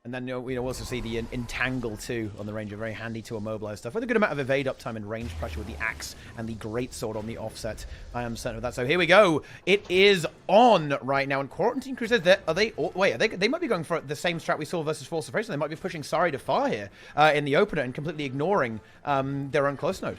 And then we also see the Entangle too on the Ranger, very handy to immobilize stuff with a good amount of evade uptime and range pressure with the Axe and the Greatsword on the offset. I am certain of that. So here we go. It is on right now. And Quarantine Crusaders, they might be going for the same strat we saw versus Force of Faction. They might be pushing Sari to far here in the opener and completely ignoring their own close node.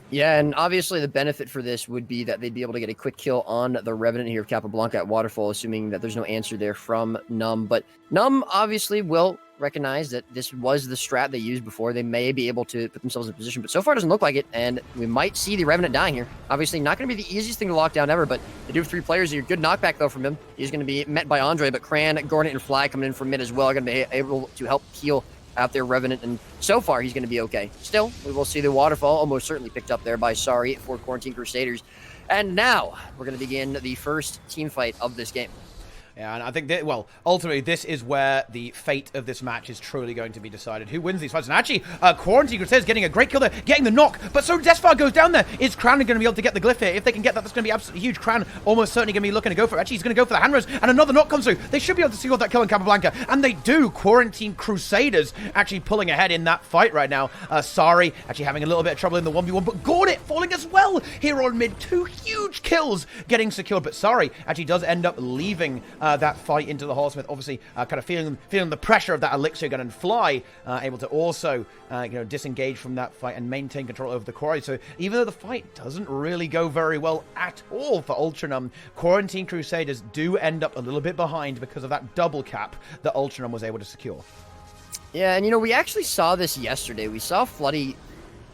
Yeah, and obviously the benefit for this would be that they'd be able to get a quick kill on the Revenant here of Capablanca at Waterfall, assuming that there's no answer there from Numb. But Numb obviously will recognize that this was the strat they used before. They may be able to put themselves in position, but so far it doesn't look like it, and we might see the Revenant dying here. Obviously not going to be the easiest thing to lock down ever, but they do have 3 players here. Good knockback, though, from him. He's going to be met by Andre, but Cran, Gornet, and Fly coming in from mid as well are going to be able to help heal out there Revenant, and so far he's going to be okay. Still, we will see the Waterfall almost certainly picked up there by Sari for Quarantine Crusaders. And now we're going to begin the first team fight of this game. Yeah, and I think that, well, ultimately, this is where the fate of this match is truly going to be decided. Who wins these fights? And actually, Quarantine Crusaders getting a great kill there, getting the knock, but so Deathfire goes down there. Is Cran going to be able to get the glyph here? If they can get that, that's going to be absolutely huge. Cran almost certainly going to be looking to go for it. Actually, he's going to go for the hand raise, and another knock comes through. They should be able to secure that kill on Capablanca, and they do. Quarantine Crusaders actually pulling ahead in that fight right now. Sari actually having a little bit of trouble in the 1v1, but Gornet falling as well here on mid. 2 huge kills getting secured, but Sari actually does end up leaving that fight into the Horsemith, obviously kind of feeling the pressure of that elixir gun, and Fly able to also disengage from that fight and maintain control over the quarry. So even though the fight doesn't really go very well at all for Ultranumb, Quarantine Crusaders do end up a little bit behind because of that double cap that Ultranumb was able to secure. Yeah, and we actually saw this yesterday. We saw Floody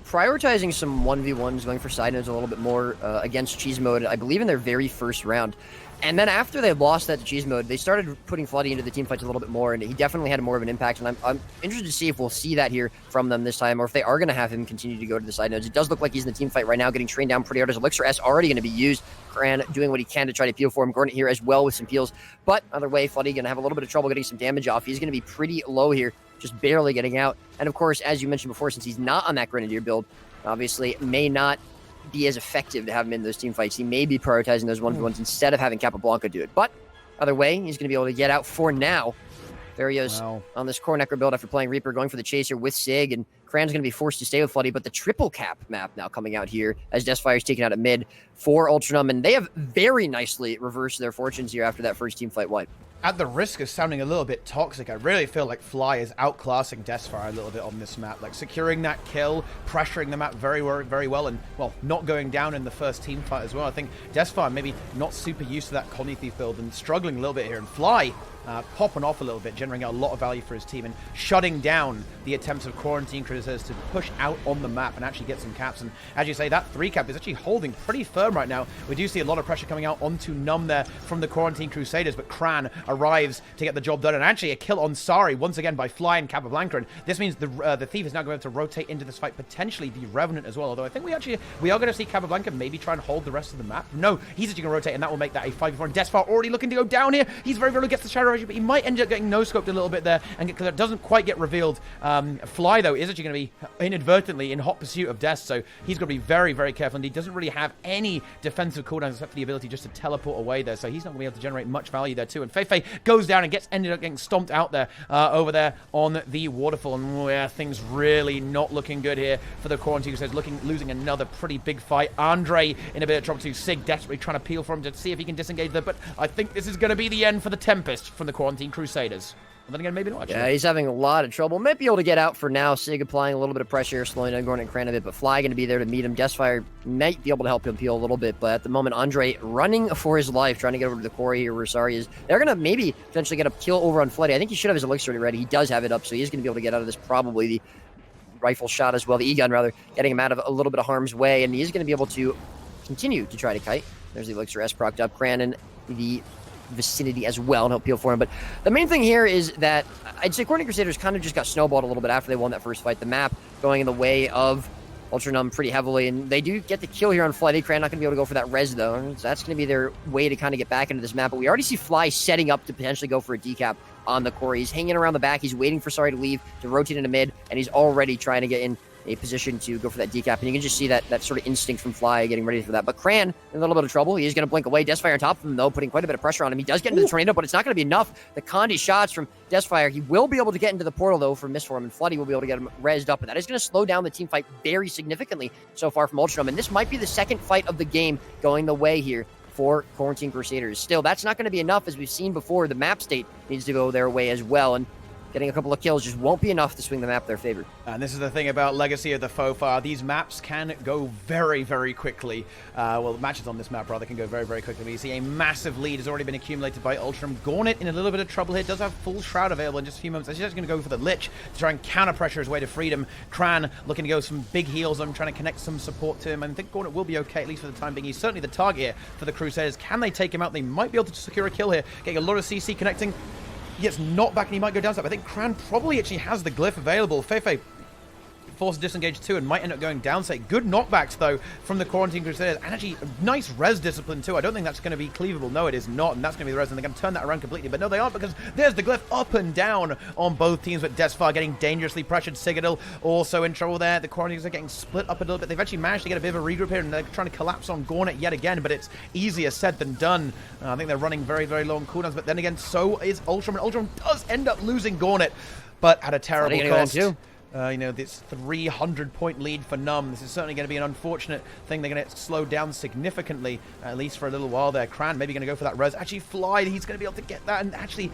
prioritizing some 1v1s, going for side nodes a little bit more against Cheese Mode, I believe in their very first round. And then after they lost that to Cheese Mode, they started putting Floody into the team fights a little bit more, and he definitely had more of an impact. And I'm interested to see if we'll see that here from them this time, or if they are going to have him continue to go to the side nodes. It does look like he's in the team fight right now, getting trained down pretty hard. His Elixir S already going to be used. Cran doing what he can to try to peel for him. Gornet here as well with some peels. But either way, Floody going to have a little bit of trouble getting some damage off. He's going to be pretty low here, just barely getting out. And of course, as you mentioned before, since he's not on that Grenadier build, obviously may not be as effective to have him in those team fights. He may be prioritizing those 1v1s instead of having Capablanca do it. But either way, he's going to be able to get out for now. There he is on this Core Necro build after playing Reaper, going for the Chaser with Sig, and Cran's going to be forced to stay with Floody, but the triple cap map now coming out here as Deathfire is taken out at mid for Ultranumb, and they have very nicely reversed their fortunes here after that first team fight wipe. At the risk of sounding a little bit toxic, I really feel like Fly is outclassing Deathfire a little bit on this map. Like, securing that kill, pressuring the map very, very well, and, well, not going down in the first team fight as well. I think Deathfire maybe not super used to that Connie Thief build and struggling a little bit here. And Fly popping off a little bit, generating a lot of value for his team and shutting down the attempts of Quarantine Crusaders to push out on the map and actually get some caps. And as you say, that 3 cap is actually holding pretty firm right now. We do see a lot of pressure coming out onto Numb there from the Quarantine Crusaders, but Cran arrives to get the job done, and actually a kill on Sari once again by Fly and Capablanca. And this means the Thief is now going to rotate into this fight, potentially the Revenant as well, although I think we are going to see Capablanca maybe try and hold the rest of the map. No, he's actually going to rotate, and that will make that a 5v4. And Deathfire already looking to go down here. He's very low, gets the Shadow Razor, but he might end up getting no-scoped a little bit there, and because it doesn't quite get revealed. Fly, though, is actually going to be inadvertently in hot pursuit of Death, so he's going to be very careful, and he doesn't really have any defensive cooldowns except for the ability just to teleport away there, so he's not going to be able to generate much value there too. And Feifei goes down and ended up getting stomped out there over there on the waterfall, and yeah, things really not looking good here for the Quarantine Crusaders, losing another pretty big fight. Andre in a bit of trouble too. Sig desperately trying to peel for him to see if he can disengage there, but I think this is going to be the end for the Tempest from the Quarantine Crusaders. And then again, maybe not. Actually. Yeah, he's having a lot of trouble. Might be able to get out for now. Sig applying a little bit of pressure, slowing down Gornet and Cran a bit, but Fly going to be there to meet him. Deathfire might be able to help him peel a little bit, but at the moment, Andre running for his life, trying to get over to the quarry here where Sari is. They're going to maybe potentially get a kill over on Floody. I think he should have his Elixir ready. He does have it up, so he is going to be able to get out of this, probably the rifle shot as well, the E-gun rather, getting him out of a little bit of harm's way, and he is going to be able to continue to try to kite. There's the Elixir S procced up. Cran in the vicinity as well, and help peel for him. But the main thing here is that I'd say Quarantine Crusaders kind of just got snowballed a little bit after they won that first fight. The map going in the way of Ultranumb pretty heavily, and they do get the kill here on Fly. Cran not going to be able to go for that res, though. So that's going to be their way to kind of get back into this map. But we already see Fly setting up to potentially go for a decap on the core. He's hanging around the back. He's waiting for Sari to leave, to rotate into mid, and he's already trying to get in a position to go for that decap, and you can just see that sort of instinct from Fly getting ready for that. But Cran in a little bit of trouble. He is going to blink away. Deathfire on top of him, though, putting quite a bit of pressure on him. He does get into the tornado, but it's not going to be enough. The Condi shots from Deathfire. He will be able to get into the portal, though, from Mistform, and Floody will be able to get him rezzed up, and that is going to slow down the team fight very significantly so far from Ultranumb. And this might be the second fight of the game going the way here for Quarantine Crusaders. Still, that's not going to be enough. As we've seen before, the map state needs to go their way as well, and getting a couple of kills just won't be enough to swing the map their favor. And this is the thing about Legacy of the Fofar. These maps can go very, very quickly. Well, matches on this map, rather, can go very, very quickly. We see a massive lead has already been accumulated by Ultranumb. Gornet in a little bit of trouble here. Does have full Shroud available in just a few moments. He's just going to go for the Lich to try and counter-pressure his way to freedom. Cran looking to go some big heals on him, trying to connect some support to him. And I think Gornet will be okay, at least for the time being. He's certainly the target here for the Crusaders. Can they take him out? They might be able to secure a kill here. Getting a lot of CC connecting. He gets knocked back and he might go down. I think Cran probably actually has the glyph available. Feifei forced to disengage too and might end up going down. Good knockbacks though from the Quarantine Crusaders, and actually a nice res discipline too. I don't think that's going to be cleavable. No, it is not, and that's going to be the res, and they're going to turn that around completely. But no, they aren't, because there's the glyph up and down on both teams. But Deathfire getting dangerously pressured. Citadel also in trouble there. The Quarantines are getting split up a little bit. They've actually managed to get a bit of a regroup here, and they're trying to collapse on Gornet yet again. But it's easier said than done. I think they're running very, very long cooldowns. But then again, so is Ultranumb. Ultranumb does end up losing Gornet, but at a terrible cost. You know, this 300-point lead for Numb. This is certainly going to be an unfortunate thing. They're going to slow down significantly, at least for a little while there. Cran maybe going to go for that res. Actually, Fly, he's going to be able to get that. And actually,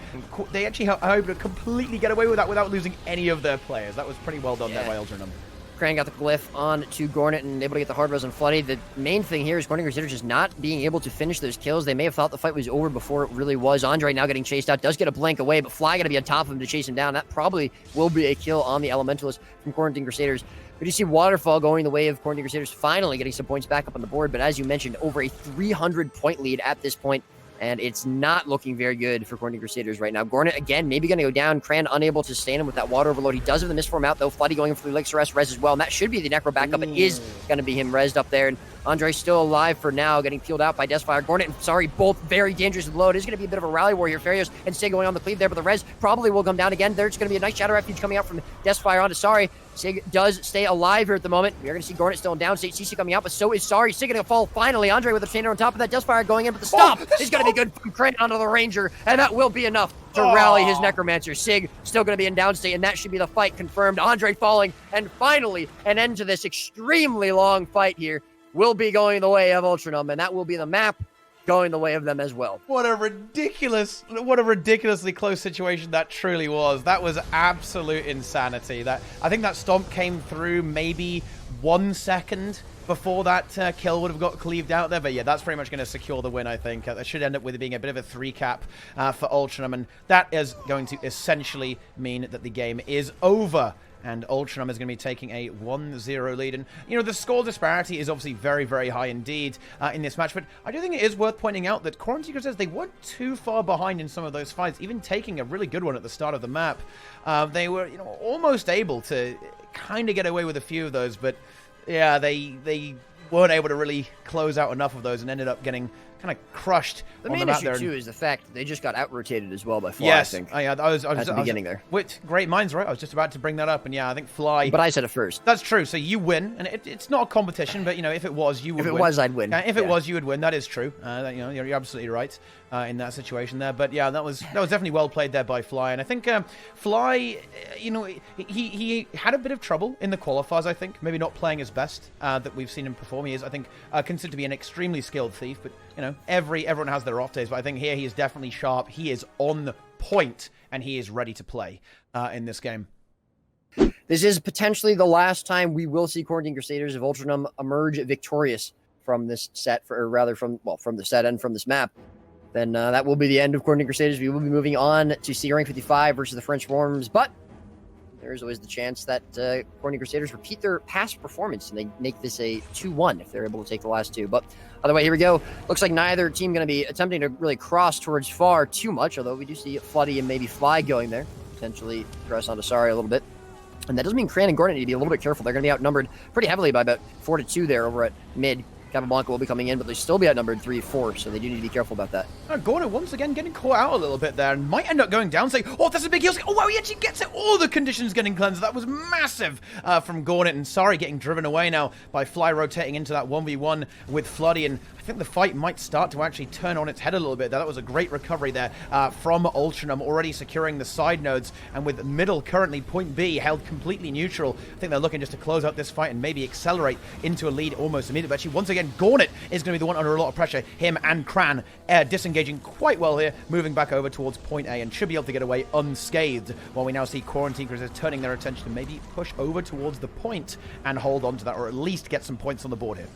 they actually are able to completely get away with that without losing any of their players. That was pretty well done there by Ultranumb. Cran got the glyph on to Gornet and able to get the hard res on Floody. The main thing here is Quarantine Crusaders just not being able to finish those kills. They may have thought the fight was over before it really was. Andre now getting chased out, does get a blink away, but Fly got to be on top of him to chase him down. That probably will be a kill on the Elementalist from Quarantine Crusaders. But you see Waterfall going the way of Quarantine Crusaders, finally getting some points back up on the board. But as you mentioned, over a 300-point lead at this point, and it's not looking very good for Quarantine Crusaders right now. Gornet, again, maybe going to go down. Cran unable to sustain him with that water overload. He does have the Mistform out, though. Floody going for the Elixir res as well, and that should be the Necro backup. It is going to be him rezzed up there, and Andre still alive for now, getting peeled out by Deathfire. Gornet, sorry, both very dangerous with load. It's going to be a bit of a rally war here. Farios and Sig going on the cleave there, but the res probably will come down again. There's going to be a nice Shadow Refuge coming out from Deathfire onto Sorry. Sig does stay alive here at the moment. We're going to see Gornet still in downstate. CC coming out, but so is Sorry. Sig going to fall finally. Andre with a chainer on top of that. Deathfire going in, but the stop is going to be good from Cran onto the Ranger, and that will be enough to rally his Necromancer. Sig still going to be in downstate, and that should be the fight confirmed. Andre falling, and finally an end to this extremely long fight here will be going the way of Ultranumb, and that will be the map going the way of them as well. What a ridiculously close situation that truly was. That was absolute insanity. I think that stomp came through maybe 1 second before that kill would have got cleaved out there. But yeah, that's pretty much going to secure the win, I think. That should end up with it being a bit of a 3-cap for Ultranumb, and that is going to essentially mean that the game is over. And Ultranumb is going to be taking a 1-0 lead. And, you know, the score disparity is obviously very, very high indeed in this match. But I do think it is worth pointing out that Quarantine Crusaders, they weren't too far behind in some of those fights, even taking a really good one at the start of the map. They were, you know, almost able to kind of get away with a few of those. But, yeah, they weren't able to really close out enough of those and ended up getting kind of crushed. The main issue too is the fact that they just got out-rotated as well by Fly. Yes, I think. I was at the beginning there. With great minds, right? I was just about to bring that up, and yeah, I think Fly. But I said it first. That's true. So you win, and it's not a competition, but you know, if it was, you would win. If it was, I'd win. If it was, you would win. That is true. You know, you're absolutely right in that situation there. But yeah, that was definitely well played there by Fly, and I think Fly, you know, he had a bit of trouble in the qualifiers. I think maybe not playing his best that we've seen him perform. He is, I think, considered to be an extremely skilled thief, but you know, everyone has their off days, but I think here he is definitely sharp. He is on point, and he is ready to play in this game. This is potentially the last time we will see Quarantine Crusaders of Ultranumb emerge victorious from this set, or rather from the set and from this map. Then that will be the end of Quarantine Crusaders. We will be moving on to see rank 55 versus the French Worms, but there is always the chance that Quarantine Crusaders repeat their past performance and they make this a 2-1 if they're able to take the last two. But either way, here we go. Looks like neither team going to be attempting to really cross towards far too much, although we do see Floody and maybe Fly going there. Potentially press onto Sorry a little bit. And that does mean Cran and Gornet need to be a little bit careful. They're going to be outnumbered pretty heavily by about 4-2 there over at mid. Capablanca will be coming in, but they'll still be outnumbered 3-4, so they do need to be careful about that. Gornet once again getting caught out a little bit there and might end up going down. Say, oh, that's a big heal. Oh, wow, he actually gets it. All the conditions getting cleansed. That was massive from Gornet. And Sari getting driven away now by Fly rotating into that 1v1 with Floody. And I think the fight might start to actually turn on its head a little bit. That was a great recovery there from Ultranumb, already securing the side nodes. And with middle currently point B held completely neutral, I think they're looking just to close out this fight and maybe accelerate into a lead almost immediately. But actually, once again, Gornet is going to be the one under a lot of pressure. Him and Kran disengaging quite well here, moving back over towards point A and should be able to get away unscathed, while we now see Quarantine Crusaders turning their attention to maybe push over towards the point and hold on to that, or at least get some points on the board here.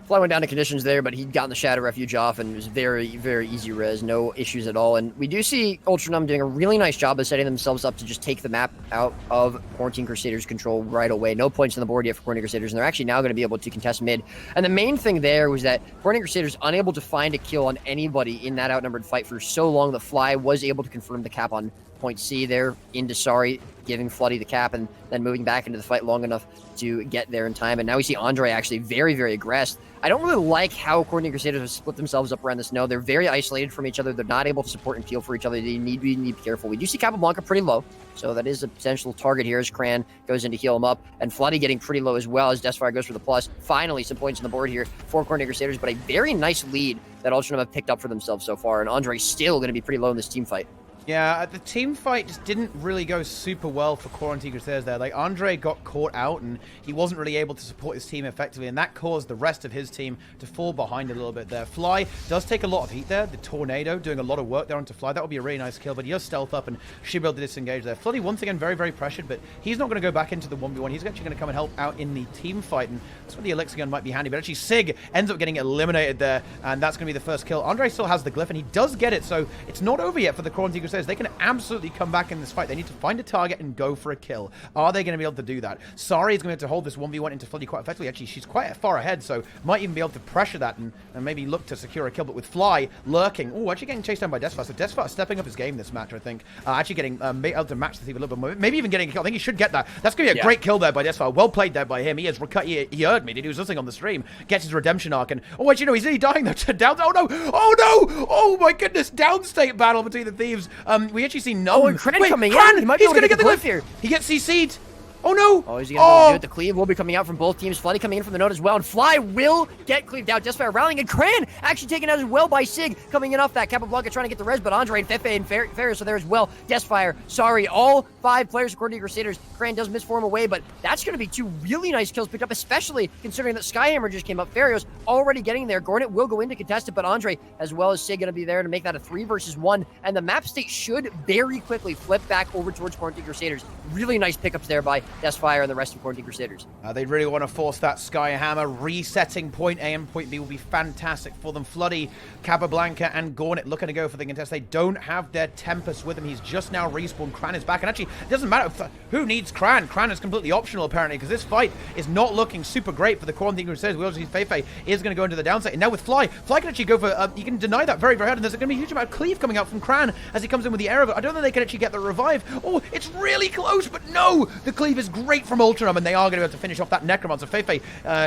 Fly went down to conditions there, but he'd gotten the Shadow Refuge off, and it was very, very easy res, no issues at all. And we do see Ultranumb doing a really nice job of setting themselves up to just take the map out of Quarantine Crusaders' control right away. No points on the board yet for Quarantine Crusaders, and they're actually now going to be able to contest mid. And the main thing there was that Quarantine Crusaders unable to find a kill on anybody in that outnumbered fight for so long that Fly was able to confirm the cap on point C there into Sari, giving Floody the cap, and then moving back into the fight long enough to get there in time. And now we see Andre actually very, very aggressive. I don't really like how Quarantine Crusaders have split themselves up around this node. They're very isolated from each other. They're not able to support and peel for each other. They need to be careful. We do see Capablanca pretty low, so that is a potential target here as Kran goes in to heal him up. And Floody getting pretty low as well as Deathfire goes for the plus. Finally, some points on the board here for Quarantine Crusaders, but a very nice lead that Ultranumb have picked up for themselves so far. And Andre's still going to be pretty low in this team fight. Yeah, the team fight just didn't really go super well for Quarantine Crusaders there. Like, Andre got caught out, and he wasn't really able to support his team effectively, and that caused the rest of his team to fall behind a little bit there. Fly does take a lot of heat there. The Tornado doing a lot of work there onto Fly. That would be a really nice kill, but he does stealth up and should be able to disengage there. Floody, once again, very, very pressured, but he's not going to go back into the 1v1. He's actually going to come and help out in the team fight, and that's where the Elixir Gun might be handy. But actually, Sig ends up getting eliminated there, and that's going to be the first kill. Andre still has the Glyph, and he does get it, so it's not over yet for the Quarantine Crusaders. They can absolutely come back in this fight. They need to find a target and go for a kill. Are they going to be able to do that? Sari is going to have to hold this 1v1 into Floody quite effectively. Actually, she's quite far ahead, so might even be able to pressure that and maybe look to secure a kill. But with Fly lurking, oh, actually getting chased down by Deathfire. So Deathfire stepping up his game this match, I think. Actually getting able to match the thief a little bit more. Maybe even getting a kill. I think he should get that. That's going to be a great kill there by Deathfire. Well played there by him. He heard me. He was listening on the stream. Gets his redemption arc, and oh, wait, you know, he's really dying though. Down. Oh no! Oh no! Oh my goodness! Downstate battle between the thieves. We actually see Numb. Oh, and Kran coming in. He might be able to get the glyph here. He gets CC'd. Oh no! Oh, he's gonna do it. The cleave will be coming out from both teams. Floody coming in from the node as well, and Fly will get cleaved out. Deathfire rallying, and Kran actually taken out as well by Sig, coming in off that. Capablanca trying to get the res, but Andre and Fefe and Ferris are there as well. Deathfire, sorry, all 5 players according to Crusaders. Kran does misform away, but that's going to be 2 really nice kills picked up, especially considering that Skyhammer just came up. Farios already getting there. Gornet will go in to contest it, but Andre as well as Sig going to be there to make that a 3 versus 1, and the map state should very quickly flip back over towards Quarantine Crusaders. Really nice pickups there by Deathfire and the rest of Quarantine Crusaders. They really want to force that Skyhammer. Resetting point A and point B will be fantastic for them. Floody, Capablanca, and Gornet looking to go for the contest. They don't have their Tempest with him. He's just now respawned. Kran is back, and actually, it doesn't matter who needs Kran. Kran is completely optional, apparently, because this fight is not looking super great for the Quarantine Crusaders. We also see Feifei is going to go into the downside, and now with Fly can actually go for, you can deny that very, very hard, and there's going to be a huge amount of cleave coming out from Kran as he comes in with the air. I don't think they can actually get the revive. Oh, it's really close, but no! The cleave is great from Ultranumb, and they are going to be able to finish off that Necromancer. Feifei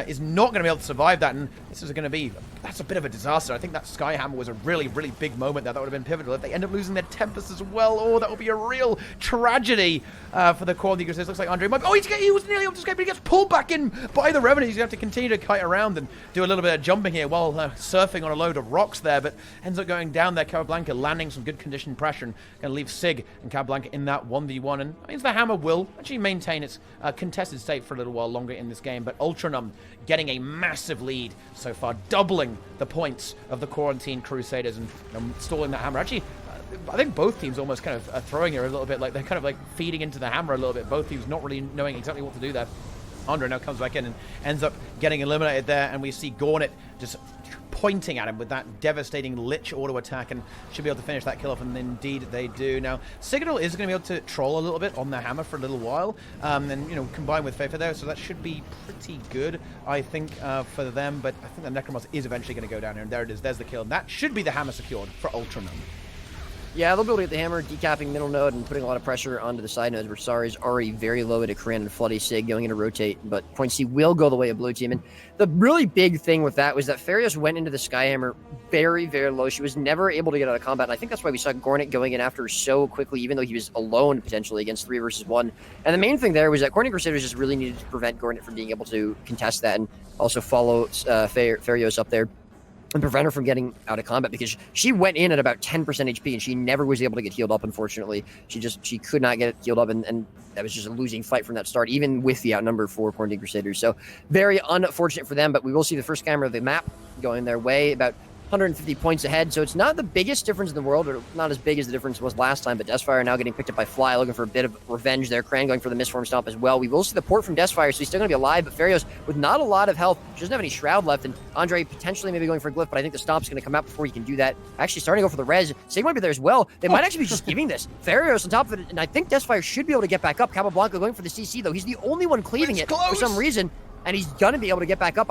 is not going to be able to survive that, and this is going to be, that's a bit of a disaster. I think that Skyhammer was a really, really big moment there. That would have been pivotal. If they end up losing their Tempest as well, oh, that would be a real tragedy for the Quality Crusaders. Looks like Andre might, he was nearly able to escape, but he gets pulled back in by the Revenant. He's going to have to continue to kite around and do a little bit of jumping here while surfing on a load of rocks there, but ends up going down there. Capablanca landing some good conditioned pressure and going to leave Sig and Capablanca in that 1v1, and that means the Hammer will actually maintain its contested state for a little while longer in this game, but Ultranumb getting a massive lead so far, doubling the points of the Quarantine Crusaders and stalling that Hammer. Actually, I think both teams almost kind of are throwing her a little bit, like they're kind of like feeding into the Hammer a little bit. Both teams not really knowing exactly what to do there. Andre now comes back in and ends up getting eliminated there, and we see Gornet just pointing at him with that devastating Lich auto attack, and should be able to finish that kill off, and indeed they do. Now, Signal is going to be able to troll a little bit on the Hammer for a little while, and, you know, combine with Feifei there, so that should be pretty good, I think, for them, but I think the Necromancer is eventually going to go down here, and there it is, there's the kill, and that should be the Hammer secured for Ultranumb. Yeah, they'll be able to get the hammer, decapping middle node and putting a lot of pressure onto the side nodes where Sari's already very low to Koran and Floody Sig going into rotate, but point C will go the way of blue team. And the really big thing with that was that Farios went into the Skyhammer very, very low. She was never able to get out of combat, and I think that's why we saw Gornet going in after her so quickly, even though he was alone potentially against 3 versus 1. And the main thing there was that Corning Crusaders just really needed to prevent Gornet from being able to contest that and also follow Farios up there and prevent her from getting out of combat, because she went in at about 10% HP and she never was able to get healed up, unfortunately. She could not get healed up, and that was just a losing fight from that start, even with the outnumber for Quarantine Crusaders. So very unfortunate for them, but we will see the first camera of the map going their way, about 150 points ahead, so it's not the biggest difference in the world, or not as big as the difference was last time, but Deathfire now getting picked up by Fly, looking for a bit of revenge there. Kran going for the misform stomp as well. We will see the port from Deathfire, so he's still going to be alive, but Farios with not a lot of health. She doesn't have any Shroud left, and Andre potentially maybe going for a Glyph, but I think the stomp's going to come out before he can do that. Actually starting to go for the res. Sig might be there as well. They might actually be just giving this. Farios on top of it, and I think Deathfire should be able to get back up. Capablanca going for the CC, though. He's the only one cleaving it for some reason, and he's going to be able to get back up.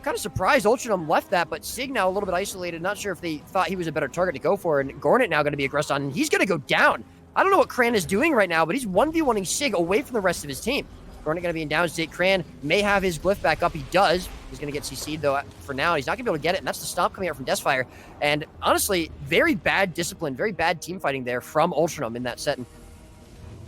Kind of surprised Ultranumb left that, but Sig now a little bit isolated. Not sure if they thought he was a better target to go for, and Gornet now going to be aggressed on, and he's going to go down. I don't know what Kran is doing right now, but he's 1v1ing Sig away from the rest of his team. Gornet going to be in down state. Kran may have his Glyph back up. He does. He's going to get CC'd, though, for now. He's not going to be able to get it, and that's the stomp coming out from Deathfire. And honestly, very bad discipline, very bad team fighting there from Ultranumb in that set. And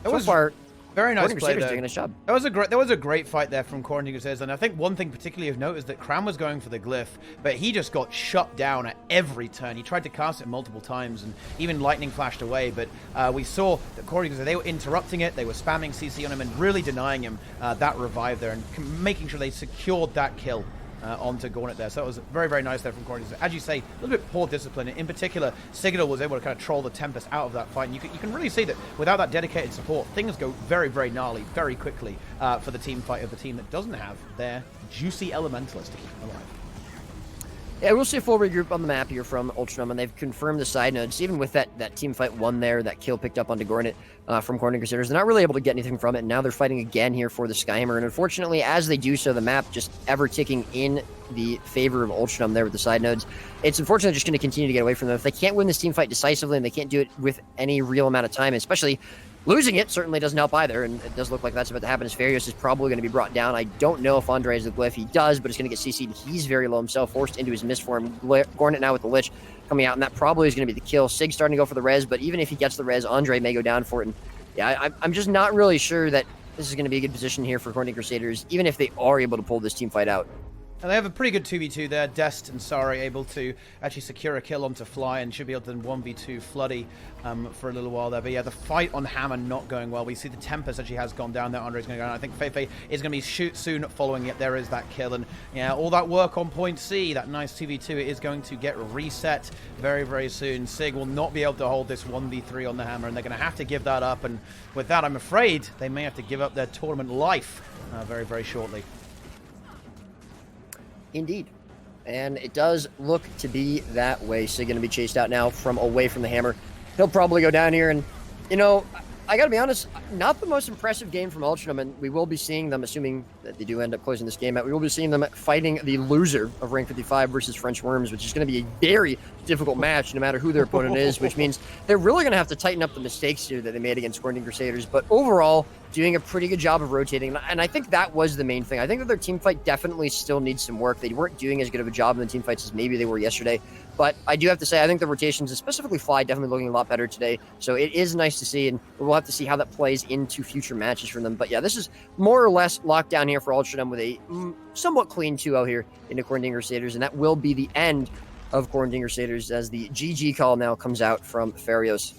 so far, very nice play there. Doing a nice job. That was a great fight there from Quarantine Crusaders, and I think one thing particularly of note is that Kran was going for the Glyph, but he just got shut down at every turn. He tried to cast it multiple times, and even lightning flashed away, but we saw that Quarantine Crusaders, they were interrupting it, they were spamming CC on him and really denying him that revive there, and making sure they secured that kill onto Gornet there. So it was very, very nice there from Quarantine. As you say, a little bit poor discipline. In particular, Signal was able to kind of troll the Tempest out of that fight. And you can really see that without that dedicated support, things go very, very gnarly, very quickly for the team fight of the team that doesn't have their juicy Elementalist to keep them alive. Yeah, we'll see a full regroup on the map here from Ultranumb, and they've confirmed the side nodes. Even with that team fight one there, that kill picked up onto Gornet from Quarantine Crusaders, they're not really able to get anything from it, and now they're fighting again here for the Skyhammer, and unfortunately, as they do so, the map just ever ticking in the favor of Ultranumb there with the side nodes. It's unfortunately just going to continue to get away from them. If they can't win this team fight decisively, and they can't do it with any real amount of time, especially losing it certainly doesn't help either, and it does look like that's about to happen, as Farios is probably going to be brought down. I don't know if Andre has the Glyph. He does, but it's going to get CC'd. He's very low himself, forced into his misform. Gornet now with the Lich coming out, and that probably is going to be the kill. Sig starting to go for the res, but even if he gets the res, Andre may go down for it. And yeah, I'm just not really sure that this is going to be a good position here for Quarantine Crusaders, even if they are able to pull this team fight out. And they have a pretty good 2v2 there. Dest and Sari able to actually secure a kill onto Fly and should be able to 1v2 Floody for a little while there. But yeah, the fight on Hammer not going well. We see the Tempest actually has gone down there. Andre's going to go down. I think Feifei is going to be soon following it. There is that kill. And yeah, all that work on point C, that nice 2v2, it is going to get reset very, very soon. Sig will not be able to hold this 1v3 on the Hammer, and they're going to have to give that up. And with that, I'm afraid they may have to give up their tournament life very, very shortly. Indeed. And it does look to be that way. Sig going to be chased out now from away from the Hammer. He'll probably go down here, and, you know, I got to be honest, not the most impressive game from Ultranumb, and we will be seeing them, assuming that they do end up closing this game out, we will be seeing them fighting the loser of Rank 55 versus French Worms, which is going to be a very difficult match no matter who their opponent is, which means they're really going to have to tighten up the mistakes here that they made against Quarantine Crusaders, but overall, doing a pretty good job of rotating, and I think that was the main thing. I think that their team fight definitely still needs some work. They weren't doing as good of a job in the team fights as maybe they were yesterday, but I do have to say, I think the rotations, and specifically Fly, definitely looking a lot better today, so it is nice to see, and we'll have to see how that plays into future matches for them. But yeah, this is more or less locked down here for Ultranumb with a somewhat clean 2-0 here into Quarantine Crusaders, and that will be the end of Quarantine Crusaders as the GG call now comes out from Farios.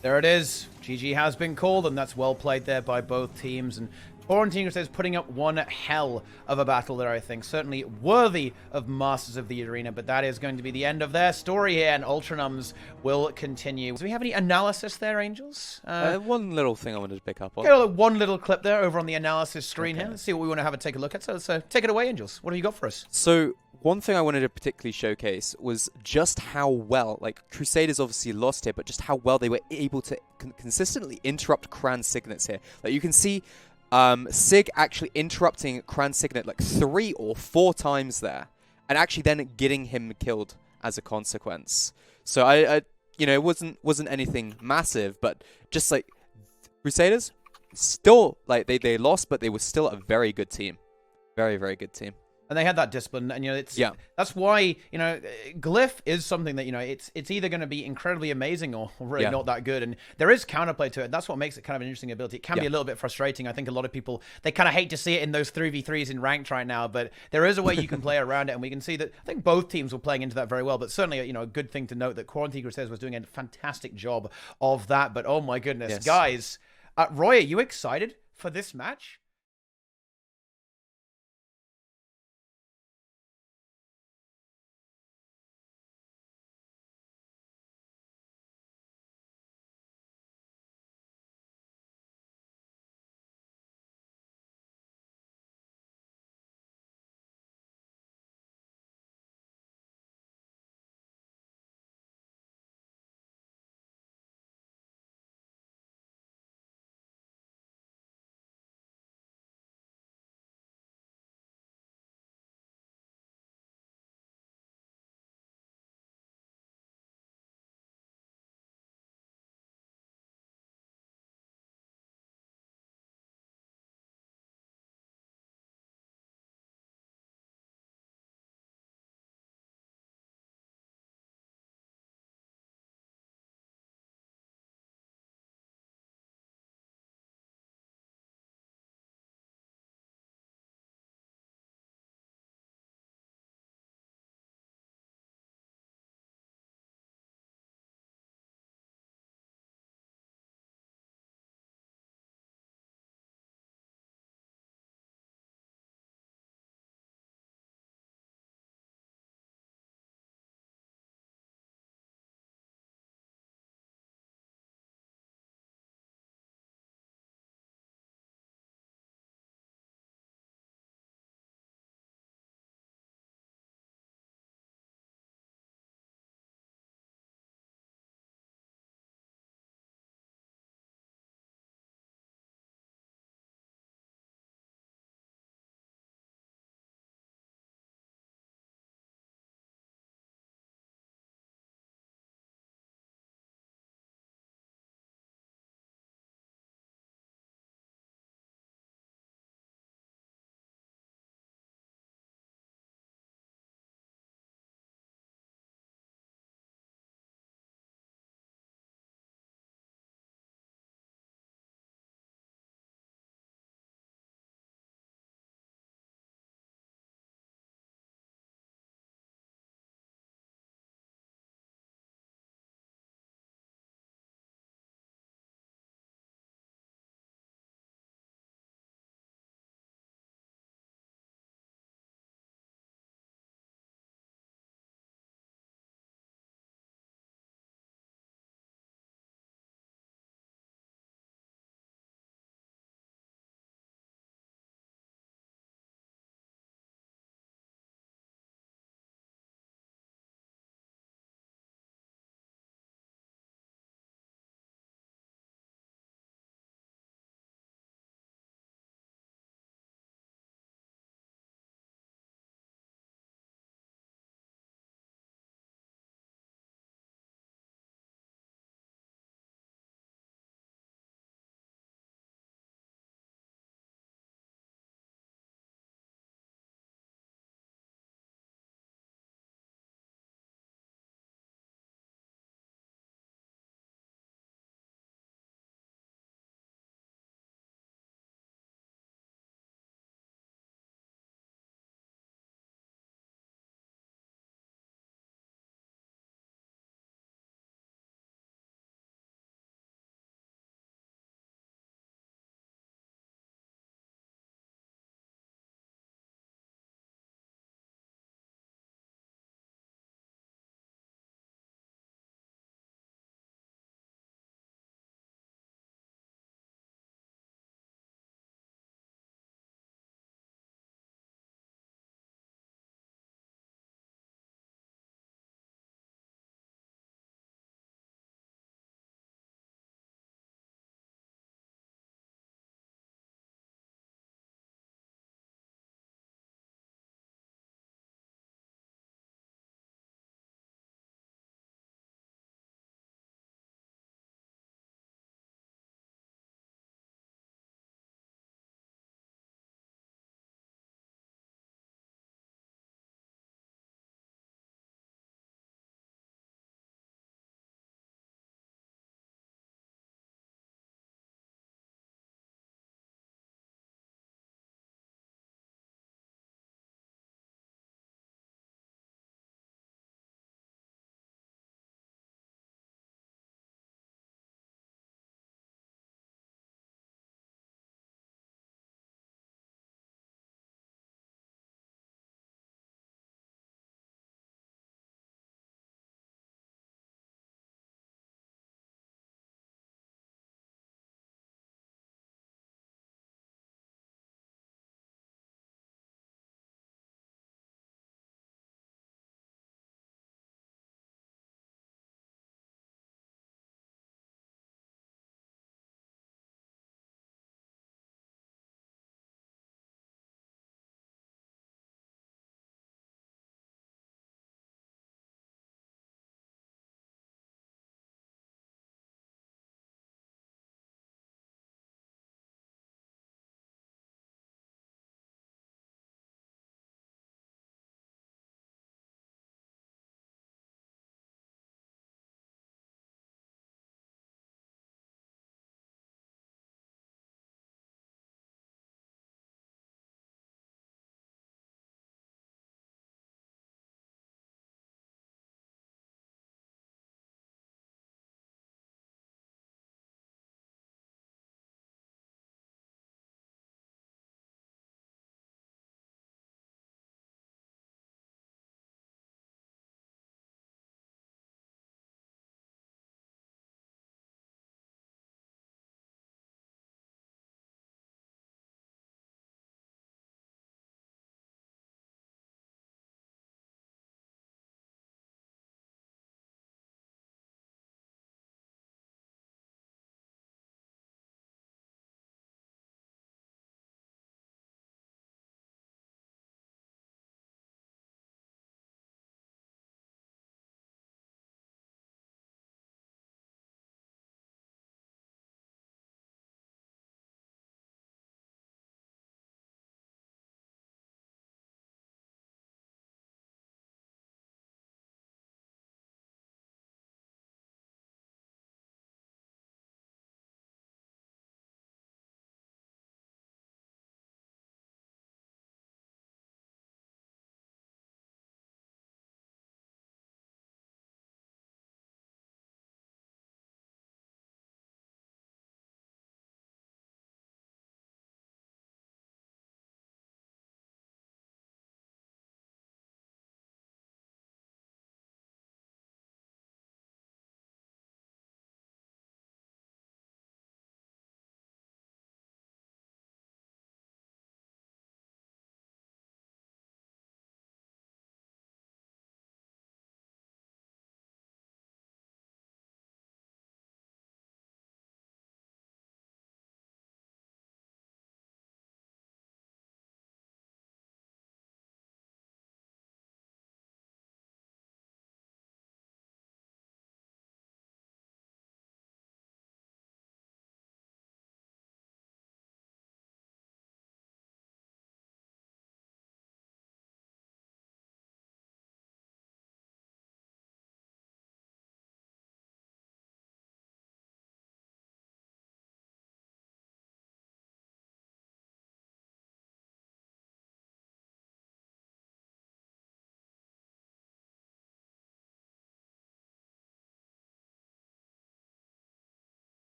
There it is. GG has been called, and that's well played there by both teams. And Quarantine Crusaders putting up one hell of a battle there, I think. Certainly worthy of Masters of the Arena, but that is going to be the end of their story here, and Ultranumbs will continue. Do we have any analysis there, Angels? One little thing I wanted to pick up on. Okay, one little clip there over on the analysis screen here. Let's see what we want to have a take a look at. So let's take it away, Angels. What have you got for us? So one thing I wanted to particularly showcase was just how well, like, Crusaders obviously lost here, but just how well they were able to consistently interrupt Kran's signets here. Like, you can see Sig actually interrupting Kran's signet like 3 or 4 times there, and actually then getting him killed as a consequence. So you know, it wasn't anything massive, but just like Crusaders, still like they lost, but they were still a very good team, very very good team. And they had that discipline, and that's why Glyph is something that it's either going to be incredibly amazing or really not that good, and there is counterplay to it. That's what makes it kind of an interesting ability. It can be a little bit frustrating. I think a lot of people they kind of hate to see it in those 3v3s in ranked right now, but there is a way you can play around it, and we can see that I think both teams were playing into that very well. But certainly, a good thing to note that Quarantine Crusaders was doing a fantastic job of that. But oh my goodness, guys, Roy, are you excited for this match?